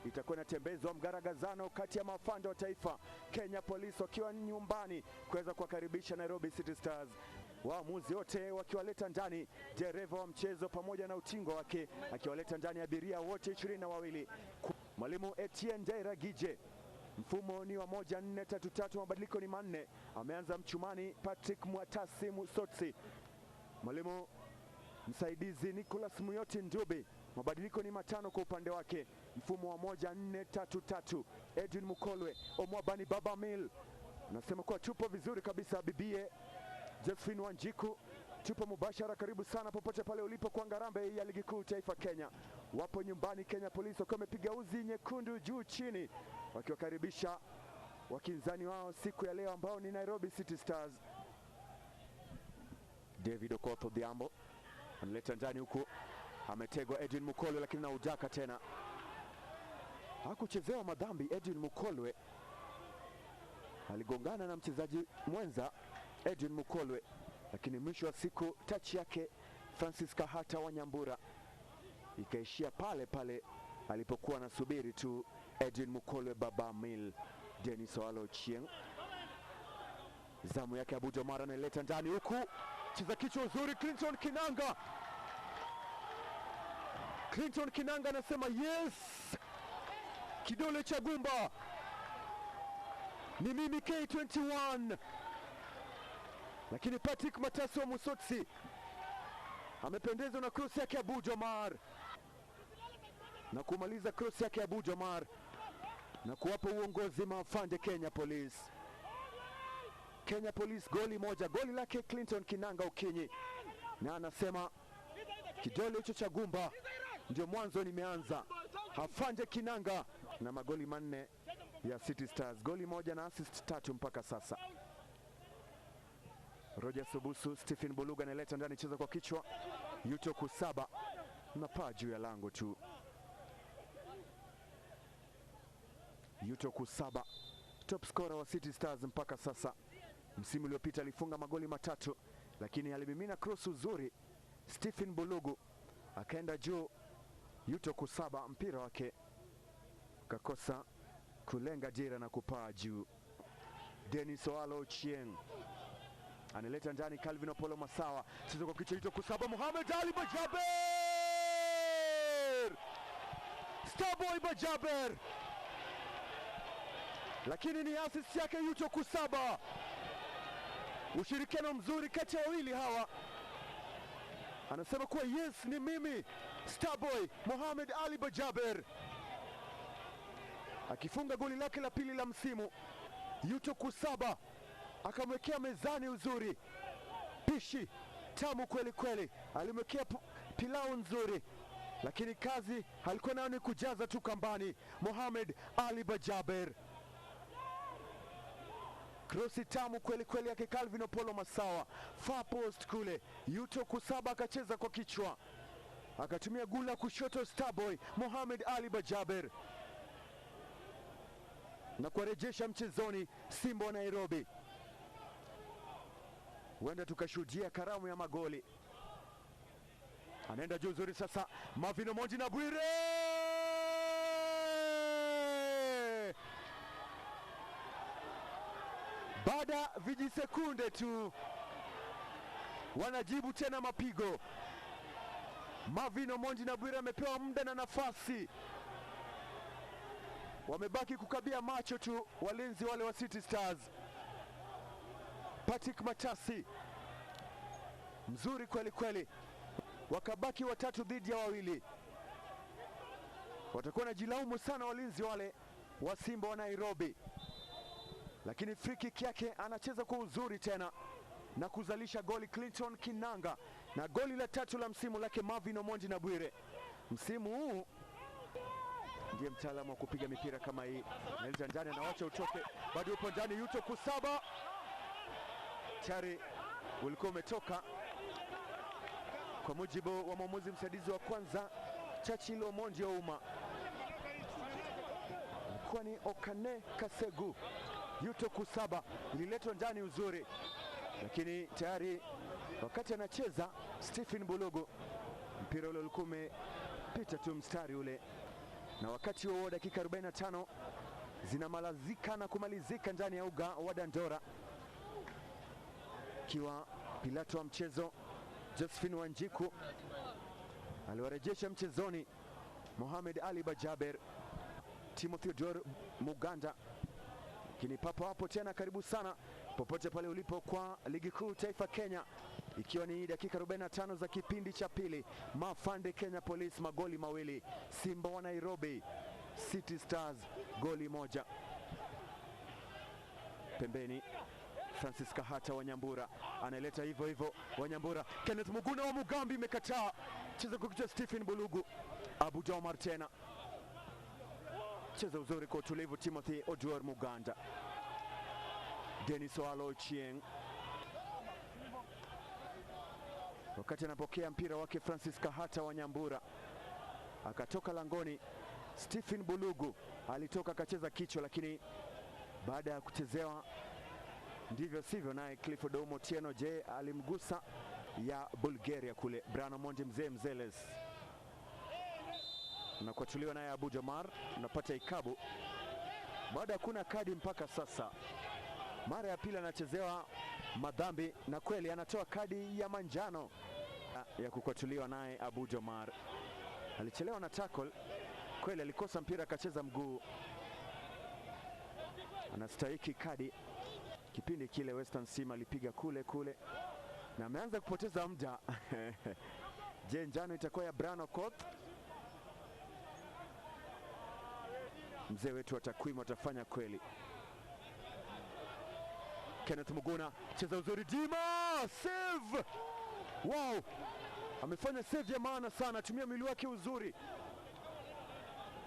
Itakuwa inatembezwa mgaragazano kati ya maafande wa taifa Kenya Police wakiwa nyumbani kuweza kuwakaribisha Nairobi City Stars. Waamuzi wote wakiwaleta ndani dereva wa mchezo pamoja na utingo wake akiwaleta ndani abiria wote 22. Mwalimu Etienne Dairagije, mfumo ni wa 1-4-3-3, mabadiliko ni manne. Ameanza mchumani Patrick Mwatasi Musotsi. Mwalimu msaidizi Nicholas Muyoti Ndube, mabadiliko ni matano kwa upande wake. Mfumo wa 1-4-3-3. Edwin Mukolwe, Omwabani Baba Mil. Nasema kuwa tupo vizuri kabisa bibie Josephine Wanjiku. Tupo mubashara, karibu sana popote pale ulipo kwa ngarambe ya ligi kuu taifa Kenya. Wapo nyumbani Kenya Police wakiwa wamepiga uzi nyekundu juu chini wakiwakaribisha wakinzani wao siku ya leo ambao ni Nairobi City Stars. David Okoth Odhiambo analeta ndani huku, ametegwa Edwin Mukolwe lakini na udaka tena. Hakuchezewa madhambi Edwin Mukolwe, aligongana na mchezaji mwenza Edwin Mukolwe, lakini mwisho wa siku touch yake Francis Kahata wa Nyambura ikaishia pale pale alipokuwa anasubiri tu Edwin Mukolwe Baba Mil. Dennis Owalo Ochieng, zamu yake Abu Jomara analeta ndani huku, cheza kichwa uzuri Clinton Kinanga. Clinton Kinanga anasema yes, kidole cha gumba ni mimi K21. Lakini Patrick Matasi wa Musotsi amependezwa na cross yake Abu Jomar na kumaliza cross yake Abu Jomar na kuwapa uongozi maafande Kenya Police. Kenya Police goli moja, goli lake Clinton Kinanga Ukinyi, na anasema kidole hicho cha gumba ndio mwanzo nimeanza. Afande Kinanga na magoli manne ya City Stars, goli moja na assist 3 mpaka sasa. Roger Subusu, Stephen Buluga analeta ndani, cheza kwa kichwa Yuto Kusaba na paa juu ya lango tu. Yuto Kusaba top scorer wa City Stars mpaka sasa. Msimu uliopita alifunga magoli 3, lakini alimimina cross uzuri Stephen Bulugu akaenda juu. Yuto Kusaba mpira wake kakosa kulenga dira na kupaa juu. Dennis Owalo Ochieng analeta ndani Calvin Opolo Masawa, cheza kwa kichwa Yuto Kusaba, Mohamed Ali Bajaber, Starboy Bajaber, lakini ni assist yake Yuto Kusaba. Ushirikiano mzuri kati ya wawili hawa, anasema kuwa yes, ni mimi Starboy Mohamed Ali Bajaber, akifunga goli lake la pili la msimu. Yuto Kusaba akamwekea mezani uzuri, pishi tamu kweli kweli, alimwekea pilau nzuri, lakini kazi alikuwa nayo ni kujaza tu kambani. Mohamed Ali Bajaber, krosi tamu kweli kweli yake Calvin Opolo Masawa, far post kule. Yuto Kusaba akacheza kwa kichwa, akatumia gula kushoto Starboy Mohamed Ali Bajaber na kurejesha mchezoni Simba wa Nairobi. Huenda tukashuhudia karamu ya magoli. Anaenda juu zuri sasa Marvin Omondi na Bwire, baada vijisekunde tu wanajibu tena mapigo. Marvin Omondi na Bwire amepewa muda na nafasi, wamebaki kukabia macho tu walinzi wale wa City Stars. Patrick Matasi mzuri kweli kweli, wakabaki watatu dhidi ya wawili. Watakuwa na jilaumu sana walinzi wale wa Simba wa Nairobi, lakini free kick yake anacheza kwa uzuri tena na kuzalisha goli Clinton Kinanga, na goli la 3 la msimu lake Marvin Omondi na Bwire. Msimu huu ndiye mtaalamu wa kupiga mipira kama hii. Nelson ndani anawacha utoke, bado upo ndani Yuto Kusaba, tayari ulikuwa umetoka kwa mujibu wa mwamuzi msaidizi wa kwanza Chachilo Omondi Ouma. Ilikuwa ni Okane Kasegu. Yuto Kusaba ililetwa ndani uzuri, lakini tayari wakati anacheza Stephen Bulugu, mpira ule ulikuwa umepita tu mstari ule. Na wakati huo dakika 45 zinamalazika na kumalizika ndani ya uga wa Dandora, ikiwa pilato wa mchezo Josephine Wanjiku aliwarejesha mchezoni Mohamed Ali Bajaber, Timothy Odor Muganda. Lakini papo hapo tena, karibu sana popote pale ulipo kwa ligi kuu taifa Kenya, ikiwa ni dakika 45 za kipindi cha pili. Mafande Kenya Police magoli mawili, Simba wa Nairobi City Stars goli moja. Pembeni Francis Kahata wa Nyambura anaileta hivyo hivyo Wanyambura. Kenneth Muguna wa Mugambi imekataa, cheza kwa kichwa Stephen Bulugu. Abu Jomar tena, cheza uzuri kwa utulivu Timothy Odor Muganda. Dennis Oalo Chieng, wakati anapokea mpira wake Francis Kahata wa Nyambura, akatoka langoni. Stephen Bulugu alitoka akacheza kichwa, lakini baada ya kuchezewa ndivyo sivyo, naye Clifford Omotieno je alimgusa ya Bulgaria kule. Brano Mondi Mzeles unakuatuliwa naye Abu Jomar, unapata ikabu baada ya kuna kadi mpaka sasa. Mara ya pili anachezewa madhambi na kweli anatoa kadi ya manjano ya kukwatuliwa naye Abu Jomar. Alichelewa na tackle, kweli alikosa mpira akacheza mguu, anastahiki kadi. Kipindi kile Western Sima alipiga kule na ameanza kupoteza muda. Je, njano itakuwa ya Brano Koth? Mzee wetu wa takwimu atafanya kweli. Kenneth Muguna, cheza uzuri Dima, save! Wow! Amefanya save ya maana sana, tumia mwili wake uzuri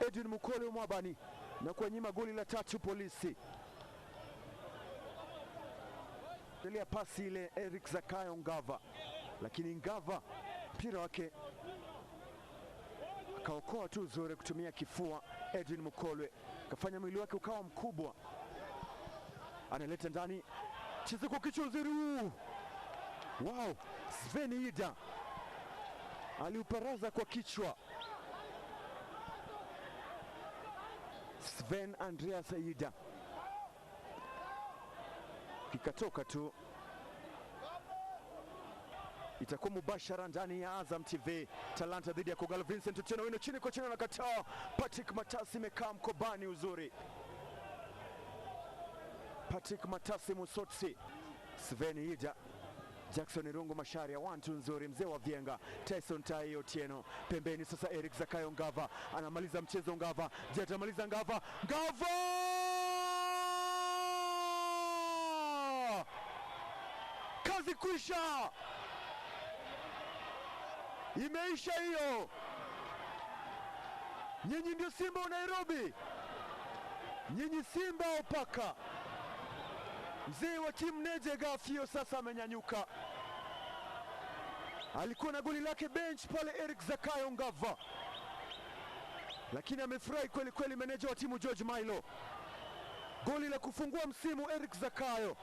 Edwin Mukole Mwabani na kunyima goli la 3 Polisi. Ile pasi ile Eric Zakayo Ngava, lakini Ngava mpira wake akaokoa tu uzuri kutumia kifua. Edwin Mukole kafanya mwili wake ukawa mkubwa, analeta ndani, cheza kwa kichwa uzuri huu. Wow, Sven Ida aliuparaza kwa kichwa. Sven Andreas Ida kikatoka tu. Itakuwa mubashara ndani ya Azam TV. Talanta dhidi ya Kogalo. Vincent Otieno wino chini kwa chini anakataa. Patrick Matasi mekaa mkobani uzuri. Patrick Matasi Musotsi, Sven Ida, Jackson Irungu Masharia 1-2 nzuri. Mzee wa Vienga Tyson Tai Otieno pembeni. Sasa Eric Zakayo Ngava anamaliza mchezo. Ngava je atamaliza? Ngava kazi kwisha, imeisha hiyo. Nyinyi ndio Simba wa Nairobi, nyinyi Simba opaka. Mzee wa timu Neje Gafio sasa amenyanyuka, alikuwa na goli lake bench pale Eric Zakayo Ngava, lakini amefurahi kweli kweli meneja wa timu George Mailo. Goli la kufungua msimu Eric Zakayo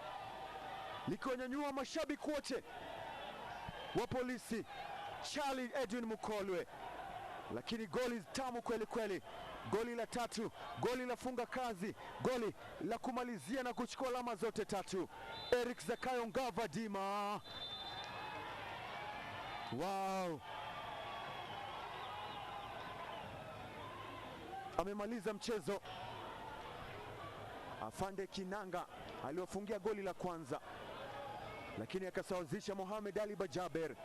likiwanyanyua mashabiki wote wa Polisi, Charlie Edwin Mukolwe, lakini goli tamu kweli kweli. Goli la 3, goli la funga kazi, goli la kumalizia na kuchukua alama zote 3. Eric Zakayo Ngava Dima. Wow, amemaliza mchezo. Afande Kinanga aliwafungia goli la kwanza, lakini akasawazisha Mohamed Ali Bajaber.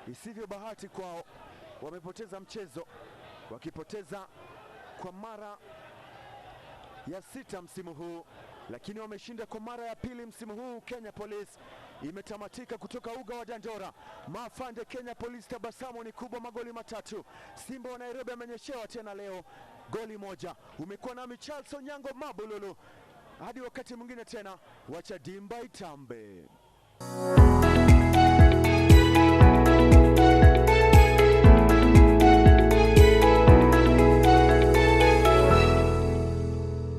Isivyo bahati kwao, wamepoteza mchezo, wakipoteza kwa mara ya 6 msimu huu, lakini wameshinda kwa mara ya pili msimu huu. Kenya Police imetamatika kutoka uga wa Dandora. Mafande Kenya Police tabasamu ni kubwa, magoli 3. Simba wa Nairobi amenyeshewa tena leo goli 1. Umekuwa nami Charles Onyango Mabululu, hadi wakati mwingine tena, wacha dimba itambe.